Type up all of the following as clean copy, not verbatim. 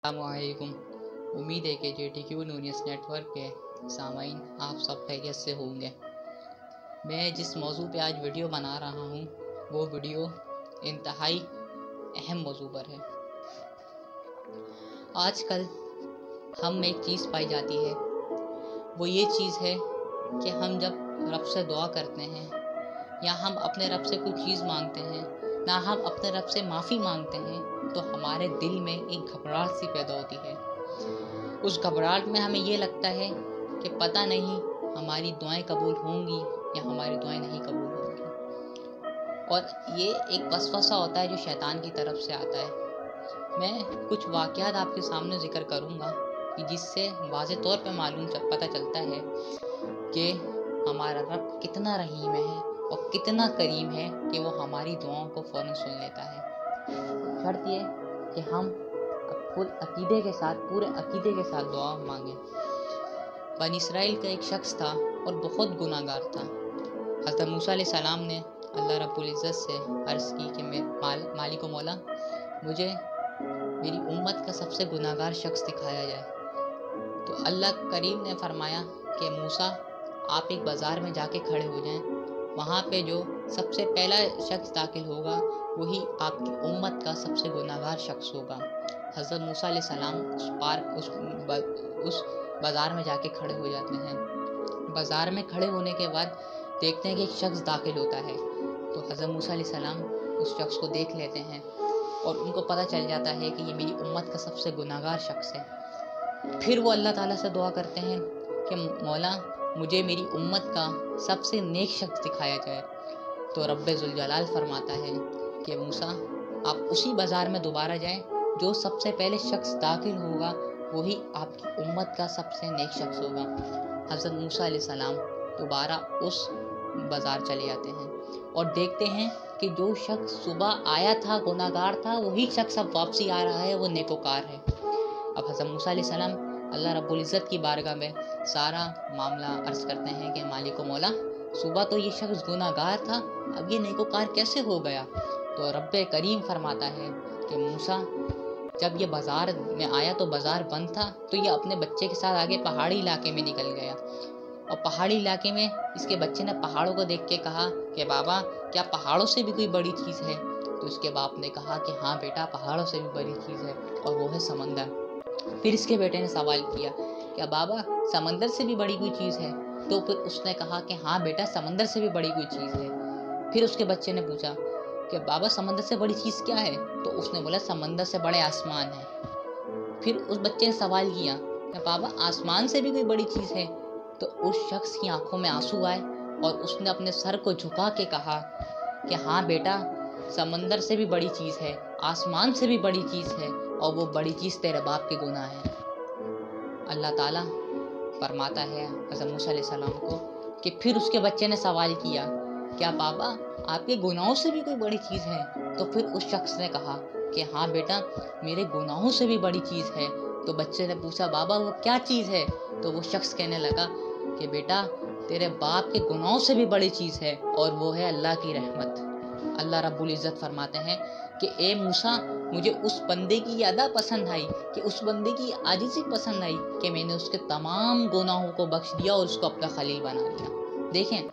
अस्सलामुअलैकुम। उम्मीद है कि JTQ न्यूज़ नेटवर्क के सामाईन आप सब खैरियत से होंगे। मैं जिस मौजू पे आज वीडियो बना रहा हूँ वो वीडियो इंतहाई अहम मौजू पर है। आजकल हम में एक चीज़ पाई जाती है, वो ये चीज़ है कि हम जब रब से दुआ करते हैं या हम अपने रब से कोई चीज़ मांगते हैं ना हम अपने रब से माफ़ी मांगते हैं तो हमारे दिल में एक घबराहट सी पैदा होती है। उस घबराहट में हमें ये लगता है कि पता नहीं हमारी दुआएं कबूल होंगी या हमारी दुआएं नहीं कबूल होंगी, और ये एक वसवसा होता है जो शैतान की तरफ से आता है। मैं कुछ वाक़यात आपके सामने ज़िक्र करूँगा कि जिससे वाज़ेह तौर पे पता चलता है कि हमारा रब कितना रहीम है और कितना करीम है कि वो हमारी दुआओं को फ़ौरन सुन लेता है। शर्त ये कि हम पूरे अकीदे के साथ दुआ मांगें। बनी इसराइल का एक शख्स था और बहुत गुनाहगार था। हज़रत मूसा अलैहिस्सलाम ने अल्लाह रब्बुल इज़्ज़त से अर्ज़ की कि मैं मालिक व मौला, मुझे मेरी उम्मत का सबसे गुनाहगार शख्स दिखाया जाए। तो अल्लाह करीम ने फरमाया कि मूसा, आप एक बाज़ार में जाके खड़े हो जाएं, वहाँ पे जो सबसे पहला शख्स दाखिल होगा वही आपकी उम्मत का सबसे गुनाहगार शख्स होगा। हज़रत मूसा अलैहिस्सलाम उस बाज़ार में जाके खड़े हो जाते हैं। बाज़ार में खड़े होने के बाद देखते हैं कि एक शख्स दाखिल होता है। तो हज़रत मूसा अलैहिस्सलाम उस शख्स को देख लेते हैं और उनको पता चल जाता है कि ये मेरी उम्मत का सबसे गुनाहगार शख्स है। फिर वो अल्लाह ताला से दुआ करते हैं कि मौला, मुझे मेरी उम्मत का सबसे नेक शख्स दिखाया जाए। तो रब्बे ज़ुल जलाल फरमाता है कि मूसा, आप उसी बाज़ार में दोबारा जाएं, जो सबसे पहले शख्स दाखिल होगा वही आपकी उम्मत का सबसे नेक शख्स होगा। हज़रत मूसा अलैहिस्सलाम दोबारा उस बाज़ार चले जाते हैं और देखते हैं कि जो शख्स सुबह आया था गुनाहगार था वही शख्स अब वापसी आ रहा है, वो नेकोकार है। अब हज़रत मूसा अलैहिस्सलाम अल्लाह रब्बुल इज़्ज़त की बारगाह में सारा मामला अर्ज़ करते हैं कि मालिक व मौला, सुबह तो ये शख्स गुनाहगार था, अब ये नेकोकार कैसे हो गया। तो रब्बे करीम फरमाता है कि मूसा, जब ये बाज़ार में आया तो बाज़ार बंद था, तो ये अपने बच्चे के साथ आगे पहाड़ी इलाके में निकल गया और पहाड़ी इलाके में इसके बच्चे ने पहाड़ों को देख के कहा कि बाबा, क्या पहाड़ों से भी कोई बड़ी चीज़ है। तो इसके बाप ने कहा कि हाँ बेटा, पहाड़ों से भी बड़ी चीज़ है और वो है समंदर। फिर इसके बेटे ने सवाल किया, क्या बाबा समंदर से भी बड़ी कोई चीज़ है। तो फिर उसने कहा कि हाँ बेटा, समंदर से भी बड़ी कोई चीज़ है। फिर उसके बच्चे ने पूछा कि बाबा समंदर से बड़ी चीज़ क्या है। तो उसने बोला समंदर से बड़े आसमान है। फिर उस बच्चे ने सवाल किया कि बाबा आसमान से भी कोई बड़ी चीज़ है। तो उस शख्स की आंखों में आंसू आए और उसने अपने सर को झुका के कहा कि हाँ बेटा, समंदर से भी बड़ी चीज़ है, आसमान से भी बड़ी चीज़ है, और वो बड़ी चीज़ तेरे बाप के गुनाह है। अल्लाह ताला फरमाता है हज़रत मूसा अलैहिस्सलाम को कि फिर उसके बच्चे ने सवाल किया, क्या बाबा आपके गुनाहों से भी कोई बड़ी चीज़ है। तो फिर उस शख्स ने कहा कि हाँ बेटा, मेरे गुनाहों से भी बड़ी चीज़ है। तो बच्चे ने पूछा, बाबा वो क्या चीज़ है। तो वो शख्स कहने लगा कि बेटा, तेरे बाप के गुनाहों से भी बड़ी चीज़ है और वो है अल्लाह की रहमत। अल्लाह रब्बुल इज़्ज़त फरमाते हैं कि ए मूसा, मुझे उस बंदे की अदा पसंद आई, कि उस बंदे की आजिज़ी पसंद आई कि मैंने उसके तमाम गुनाहों को बख्श दिया और उसको अपना खलील बना लिया। देखें,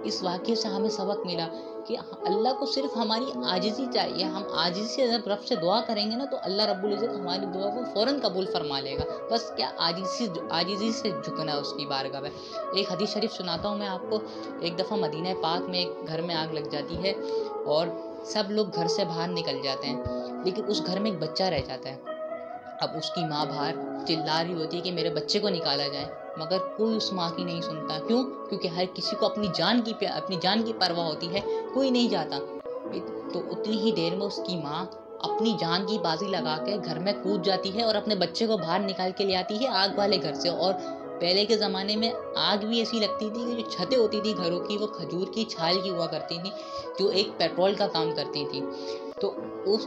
इस वाक़ये से हमें सबक मिला कि अल्लाह को सिर्फ हमारी आजिज़ी चाहिए। हम आजिज़ी से जब रब से दुआ करेंगे ना तो अल्लाह रब्बुल इज़्ज़त हमारी दुआ को फ़ौरन कबूल फरमा लेगा। बस क्या आजिज़ी से झुकना है उसकी बारगाह में। एक हदीस शरीफ सुनाता हूँ मैं आपको। एक दफ़ा मदीना पाक में एक घर में आग लग जाती है और सब लोग घर से बाहर निकल जाते हैं, लेकिन उस घर में एक बच्चा रह जाता है। अब उसकी माँ बाहर चिल्ला रही होती है कि मेरे बच्चे को निकाला जाए, मगर कोई उस माँ की नहीं सुनता। क्यों? क्योंकि हर किसी को अपनी जान की परवाह होती है, कोई नहीं जाता। तो उतनी ही देर में उसकी माँ अपनी जान की बाजी लगा के घर में कूद जाती है और अपने बच्चे को बाहर निकाल के ले आती है आग वाले घर से। और पहले के ज़माने में आग भी ऐसी लगती थी कि जो छतें होती थी घरों की वो खजूर की छाल की हुआ करती थी, जो एक पेट्रोल का काम करती थी। तो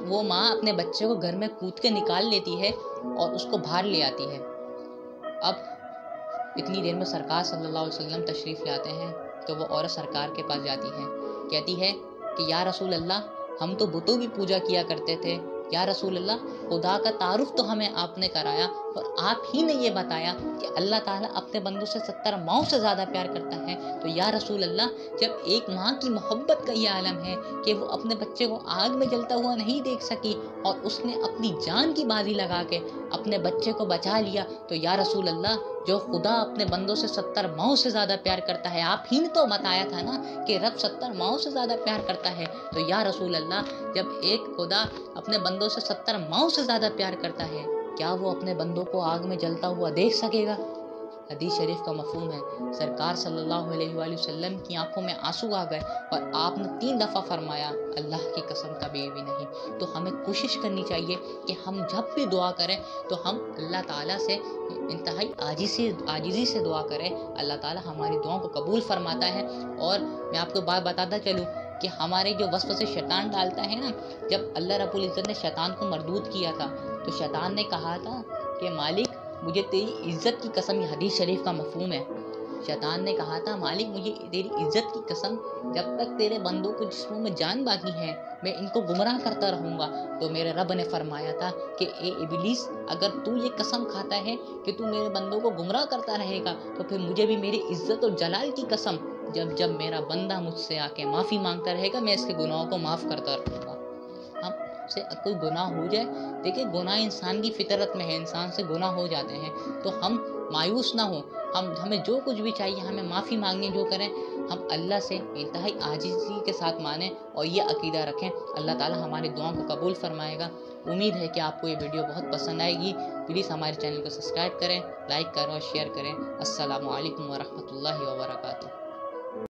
वो माँ अपने बच्चे को घर में कूद के निकाल लेती है और उसको बाहर ले आती है। अब इतनी देर में सरकार सल्लल्लाहु अलैहि वसल्लम तशरीफ़ लाते हैं। तो वो औरत सरकार के पास जाती है, कहती है कि या रसूल अल्लाह, हम तो बुतों की पूजा किया करते थे, या रसूल अल्लाह خدا کا تعارف تو ہمیں آپ نے کرایا اور آپ ہی نے یہ بتایا کہ اللہ تعالیٰ اپنے بندوں سے 70 ماؤں سے زیادہ پیار کرتا ہے، تو یا رسول اللہ جب ایک ماں کی محبت کا یہ عالم ہے کہ وہ اپنے بچے کو آگ میں جلتا ہوا نہیں دیکھ سکی اور اس نے اپنی جان کی بازی لگا کے اپنے بچے کو بچا لیا، تو یا رسول اللہ جو خدا اپنے بندوں سے 70 ماؤں سے زیادہ پیار کرتا ہے، آپ ہی نے تو بتایا تھا نا کہ رب 70 ماؤں سے زیادہ پیار کرتا ہے، تو یا رسول اللہ جب ایک خدا اپنے بندوں سے 70 ماؤں سے زیادہ پیار کرتا ہے، کیا وہ اپنے بندوں کو آگ میں جلتا ہوا دیکھ سکے گا؟ حدیث شریف کا مفہوم ہے، سرکار صلی اللہ علیہ وآلہ وسلم کی آنکھوں میں آنسو آ گئے اور آپ نے 3 دفعہ فرمایا اللہ کی قسم کبھی بھی نہیں۔ تو ہمیں کوشش کرنی چاہیے کہ ہم جب بھی دعا کریں تو ہم اللہ تعالیٰ سے انتہائی عاجزی سے دعا کریں، اللہ تعالیٰ ہماری دعاؤں کو قبول فرماتا ہے۔ اور میں آپ کو بات بتاتا چلوں کہ ہمارے جو وسوسے شیطان ڈالتا ہے نا، جب اللہ رب العزت نے شیطان کو مردود کیا تھا تو شیطان نے کہا تھا کہ مالک مجھے تیری عزت کی قسم، یہ حدیث شریف کا مفہوم ہے، شیطان نے کہا تھا مالک مجھے تیری عزت کی قسم جب تک تیرے بندوں کے جسموں میں جان باقی ہے میں ان کو گمراہ کرتا رہوں گا۔ تو میرے رب نے فرمایا تھا کہ اے ابلیس اگر تو یہ قسم کھاتا ہے کہ تو میرے بندوں کو گمراہ کرتا رہے گا تو پھر مجھے بھی میری عزت اور جلال کی قسم جب میرا بندہ مجھ سے آ کے معافی مانگتا رہے گا میں اس کے گناہوں کو معاف کرتا رہوں گا۔ ہم سے کوئی گناہ ہو جائے، دیکھیں گناہ انسان کی فطرت میں ہے، انسان سے گناہ ہو جاتے ہیں، تو ہم مایوس نہ ہوں، ہمیں جو کچھ بھی چاہیے ہمیں معافی مانگنی جو کریں ہم اللہ سے انتہائی عاجزی کے ساتھ مانیں اور یہ عقیدہ رکھیں، اللہ تعالیٰ ہماری دعاؤں کو قبول فرمائے گا۔ امید ہے کہ آپ کو یہ ویڈیو بہت پسند آئے گی، پلیز ہمارے چینل کو سبسکرائب کریں، لائک کریں اور شیئر کریں۔ السلام علیکم ورحمۃ اللہ وبرکاتہ۔